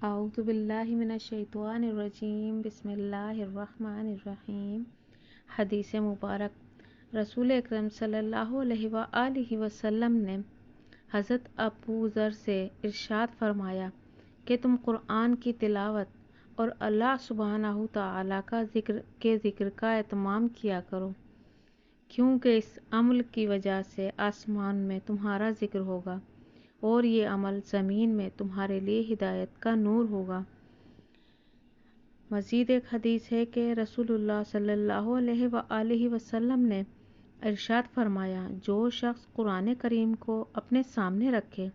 اعوذ باللہ من الشیطان الرجیم، بسم اللہ الرحمن الرحیم۔ حدیث مبارک۔ رسول اکرم صلی اللہ علیہ وآلہ وسلم نے حضرت ابو ذر سے ارشاد فرمایا کہ تم قرآن کی تلاوت اور اللہ سبحانہ تعالیٰ کا ذکر کا اہتمام کیا کرو، کیونکہ اس عمل کی وجہ سے آسمان میں تمہارا ذکر ہوگا اور یہ عمل زمین میں تمہارے لیے ہدایت کا نور ہوگا۔ مزید ایک حدیث ہے کہ رسول اللہ صلی اللہ علیہ وآلہ وسلم نے ارشاد فرمایا، جو شخص قرآن کریم کو اپنے سامنے رکھے،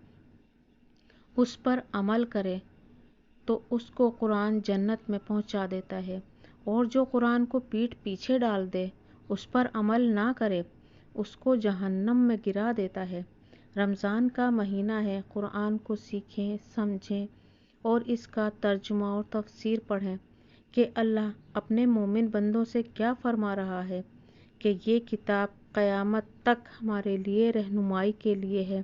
اس پر عمل کرے تو اس کو قرآن جنت میں پہنچا دیتا ہے، اور جو قرآن کو پیٹھ پیچھے ڈال دے، اس پر عمل نہ کرے، اس کو جہنم میں گرا دیتا ہے۔ رمضان کا مہینہ ہے، قرآن کو سیکھیں، سمجھیں اور اس کا ترجمہ اور تفسیر پڑھیں کہ اللہ اپنے مومن بندوں سے کیا فرما رہا ہے، کہ یہ کتاب قیامت تک ہمارے لیے رہنمائی کے لیے ہے،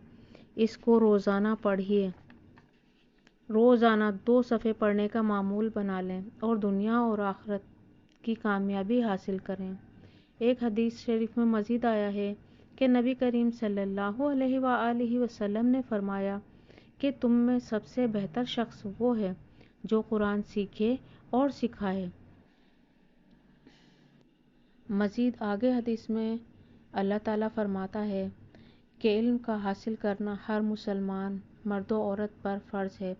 اس کو روزانہ پڑھیے۔ روزانہ 2 صفحے پڑھنے کا معمول بنا لیں اور دنیا اور آخرت کی کامیابی حاصل کریں۔ ایک حدیث شریف میں مزید آیا ہے کہ نبی کریم صلی اللہ علیہ وآلہ وسلم نے فرمایا کہ تم میں سب سے بہتر شخص وہ ہے جو قرآن سیکھے اور سکھائے۔ مزید آگے حدیث میں اللہ تعالیٰ فرماتا ہے کہ علم کا حاصل کرنا ہر مسلمان مرد و عورت پر فرض ہے۔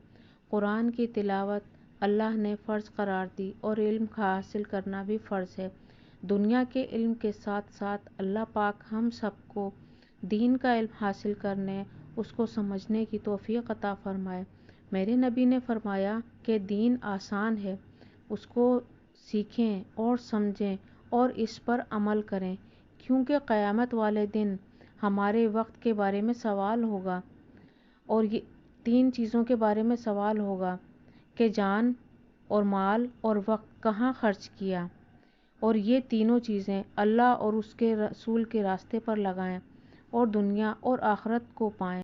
قرآن کی تلاوت اللہ نے فرض قرار دی اور علم کا حاصل کرنا بھی فرض ہے۔ دنیا کے علم کے ساتھ ساتھ اللہ پاک ہم سب کو دین کا علم حاصل کرنے، اس کو سمجھنے کی توفیق عطا فرمائے۔ میرے نبی نے فرمایا کہ دین آسان ہے، اس کو سیکھیں اور سمجھیں اور اس پر عمل کریں، کیونکہ قیامت والے دن ہمارے وقت کے بارے میں سوال ہوگا، اور یہ 3 چیزوں کے بارے میں سوال ہوگا کہ جان اور مال اور وقت کہاں خرچ کیا، اور یہ تینوں چیزیں اللہ اور اس کے رسول کے راستے پر لگائیں اور دنیا اور آخرت کو پائیں۔